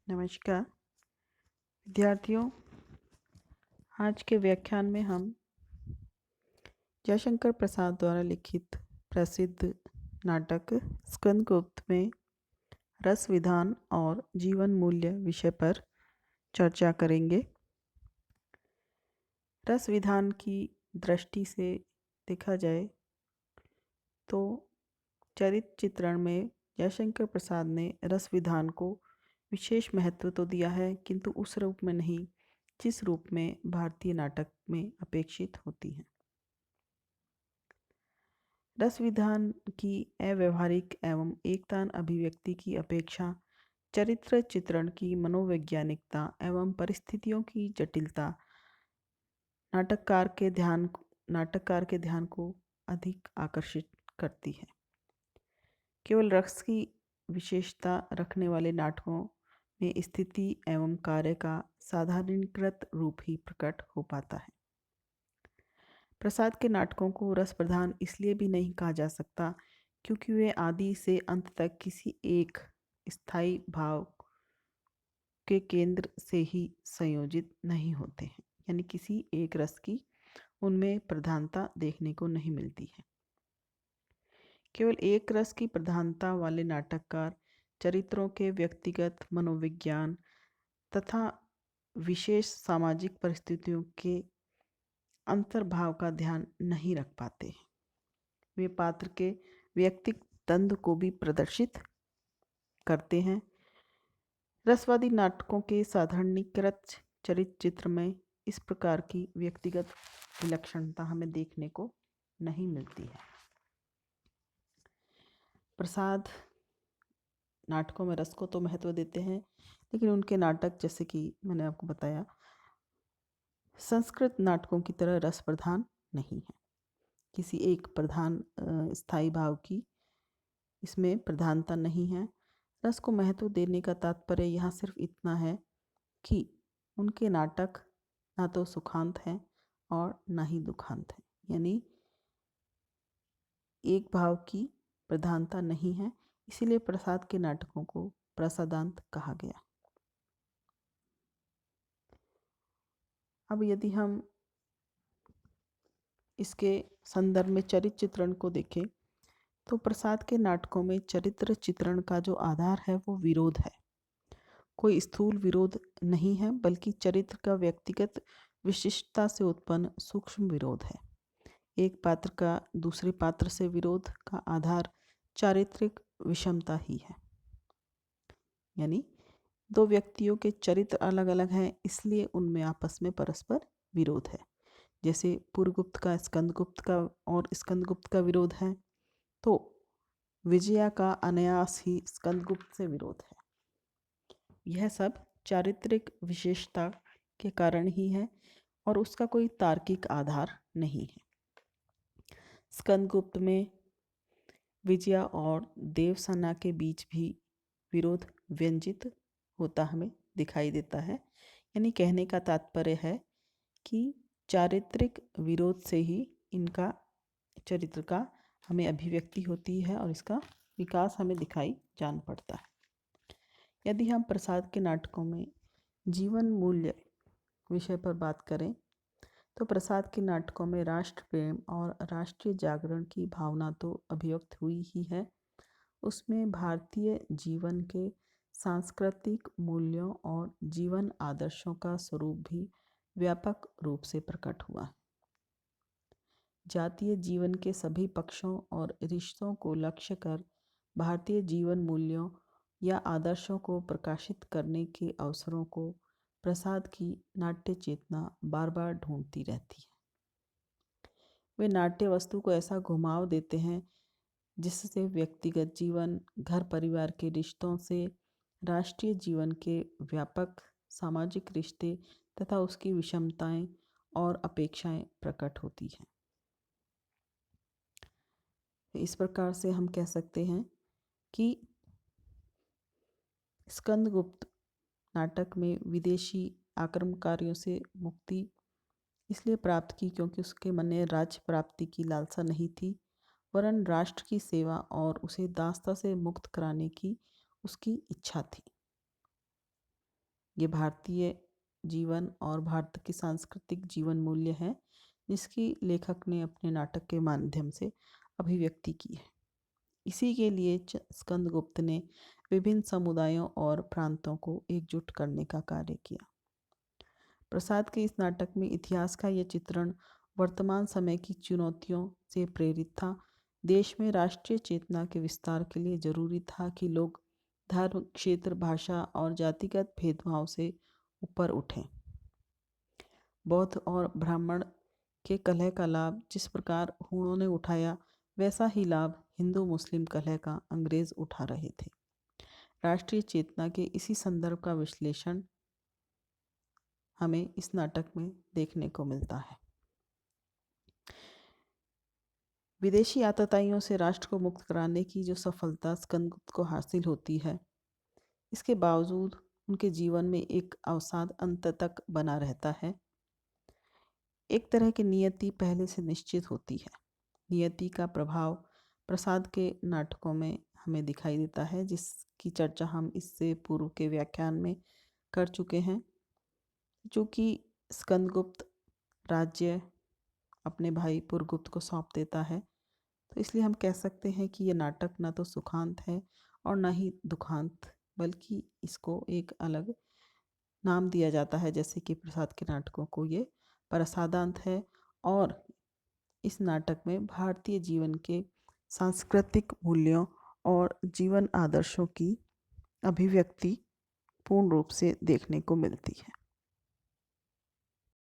नमस्कार विद्यार्थियों। आज के व्याख्यान में हम जयशंकर प्रसाद द्वारा लिखित प्रसिद्ध नाटक स्कंदगुप्त में रस विधान और जीवन मूल्य विषय पर चर्चा करेंगे। रस विधान की दृष्टि से देखा जाए तो चरित्र चित्रण में जयशंकर प्रसाद ने रस विधान को विशेष महत्व तो दिया है, किंतु उस रूप में नहीं जिस रूप में भारतीय नाटक में अपेक्षित होती है। रस विधान की अव्यवहारिक एवं एकतान अभिव्यक्ति की अपेक्षा चरित्र चित्रण की मनोवैज्ञानिकता एवं परिस्थितियों की जटिलता नाटककार के ध्यान को अधिक आकर्षित करती है। केवल रस की विशेषता रखने वाले नाटकों में स्थिति एवं कार्य का साधारणीकृत रूप ही प्रकट हो पाता है। प्रसाद के नाटकों को रस प्रधान इसलिए भी नहीं कहा जा सकता क्योंकि वे आदि से अंत तक किसी एक स्थायी भाव के केंद्र से ही संयोजित नहीं होते हैं, यानी किसी एक रस की उनमें प्रधानता देखने को नहीं मिलती है। केवल एक रस की प्रधानता वाले नाटककार चरित्रों के व्यक्तिगत मनोविज्ञान तथा विशेष सामाजिक परिस्थितियों के अंतर्भाव का ध्यान नहीं रख पाते हैं। वे पात्र के व्यक्तिगत द्वंद्व को भी प्रदर्शित करते हैं। रसवादी नाटकों के साधारणीकृत चरित्र चित्र में इस प्रकार की व्यक्तिगत विलक्षणता हमें देखने को नहीं मिलती है। प्रसाद नाटकों में रस को तो महत्व देते हैं, लेकिन उनके नाटक जैसे कि मैंने आपको बताया संस्कृत नाटकों की तरह रस प्रधान नहीं है। किसी एक प्रधान स्थायी भाव की इसमें प्रधानता नहीं है। रस को महत्व देने का तात्पर्य यहाँ सिर्फ इतना है कि उनके नाटक ना तो सुखांत हैं और ना ही दुखांत हैं, यानी एक भाव की प्रधानता नहीं है, इसीलिए प्रसाद के नाटकों को प्रसादांत कहा गया। अब यदि हम इसके संदर्भ में चरित्र चित्रण को देखें तो प्रसाद के नाटकों में चरित्र चित्रण का जो आधार है वो विरोध है। कोई स्थूल विरोध नहीं है, बल्कि चरित्र का व्यक्तिगत विशिष्टता से उत्पन्न सूक्ष्म विरोध है। एक पात्र का दूसरे पात्र से विरोध का आधार चारित्रिक विषमता ही है, यानी दो व्यक्तियों के चरित्र अलग अलग हैं, इसलिए उनमें आपस में परस्पर विरोध है। जैसे पूर्वगुप्त का स्कंदगुप्त का और स्कंदगुप्त का विरोध है, तो विजया का अनायास ही स्कंदगुप्त से विरोध है। यह सब चारित्रिक विशेषता के कारण ही है और उसका कोई तार्किक आधार नहीं है। स्कंदगुप्त में विजया और देवसेना के बीच भी विरोध व्यंजित होता हमें दिखाई देता है, यानी कहने का तात्पर्य है कि चारित्रिक विरोध से ही इनका चरित्र का हमें अभिव्यक्ति होती है और इसका विकास हमें दिखाई जान पड़ता है। यदि हम प्रसाद के नाटकों में जीवन मूल्य विषय पर बात करें तो प्रसाद के नाटकों में राष्ट्र प्रेम और राष्ट्रीय जागरण की भावना तो अभिव्यक्त हुई ही है, उसमें भारतीय जीवन के सांस्कृतिक मूल्यों और जीवन आदर्शों का स्वरूप भी व्यापक रूप से प्रकट हुआ। जातीय जीवन के सभी पक्षों और रिश्तों को लक्ष्य कर भारतीय जीवन मूल्यों या आदर्शों को प्रकाशित करने के अवसरों को प्रसाद की नाट्य चेतना बार बार ढूंढती रहती है। वे नाट्य वस्तु को ऐसा घुमाव देते हैं जिससे व्यक्तिगत जीवन, घर परिवार के रिश्तों से राष्ट्रीय जीवन के व्यापक सामाजिक रिश्ते तथा उसकी विषमताएं और अपेक्षाएं प्रकट होती हैं। इस प्रकार से हम कह सकते हैं कि स्कंदगुप्त नाटक में विदेशी आक्रमणकारियों से मुक्ति इसलिए प्राप्त की क्योंकि उसके मन में राज्य प्राप्ति की लालसा नहीं थी, वरन राष्ट्र की सेवा और उसे दासता से मुक्त कराने की उसकी इच्छा थी। ये भारतीय जीवन और भारत के सांस्कृतिक जीवन मूल्य हैं जिसकी लेखक ने अपने नाटक के माध्यम से अभिव्यक्ति की है। इसी के लिए स्कंदगुप्त ने विभिन्न समुदायों और प्रांतों को एकजुट करने का कार्य किया। प्रसाद के इस नाटक में इतिहास का यह चित्रण वर्तमान समय की चुनौतियों से प्रेरित था। देश में राष्ट्रीय चेतना के विस्तार के लिए जरूरी था कि लोग धर्म, क्षेत्र, भाषा और जातिगत भेदभाव से ऊपर उठें। बौद्ध और ब्राह्मण के कलह का लाभ जिस प्रकार हूणों ने उठाया, वैसा ही लाभ हिंदू मुस्लिम कलह का अंग्रेज उठा रहे थे। राष्ट्रीय चेतना के इसी संदर्भ का विश्लेषण हमें इस नाटक में देखने को मिलता है। विदेशी आतताइयों से राष्ट्र को मुक्त कराने की जो सफलता स्कंदगुप्त को हासिल होती है, इसके बावजूद उनके जीवन में एक अवसाद अंत तक बना रहता है। एक तरह की नियति पहले से निश्चित होती है। नियति का प्रभाव प्रसाद के नाटकों में हमें दिखाई देता है, जिसकी चर्चा हम इससे पूर्व के व्याख्यान में कर चुके हैं। चूँकि स्कंदगुप्त राज्य अपने भाई पुरगुप्त को सौंप देता है, तो इसलिए हम कह सकते हैं कि ये नाटक ना तो सुखांत है और ना ही दुखांत, बल्कि इसको एक अलग नाम दिया जाता है, जैसे कि प्रसाद के नाटकों को ये प्रसादांत है। और इस नाटक में भारतीय जीवन के सांस्कृतिक मूल्यों और जीवन आदर्शों की अभिव्यक्ति पूर्ण रूप से देखने को मिलती है।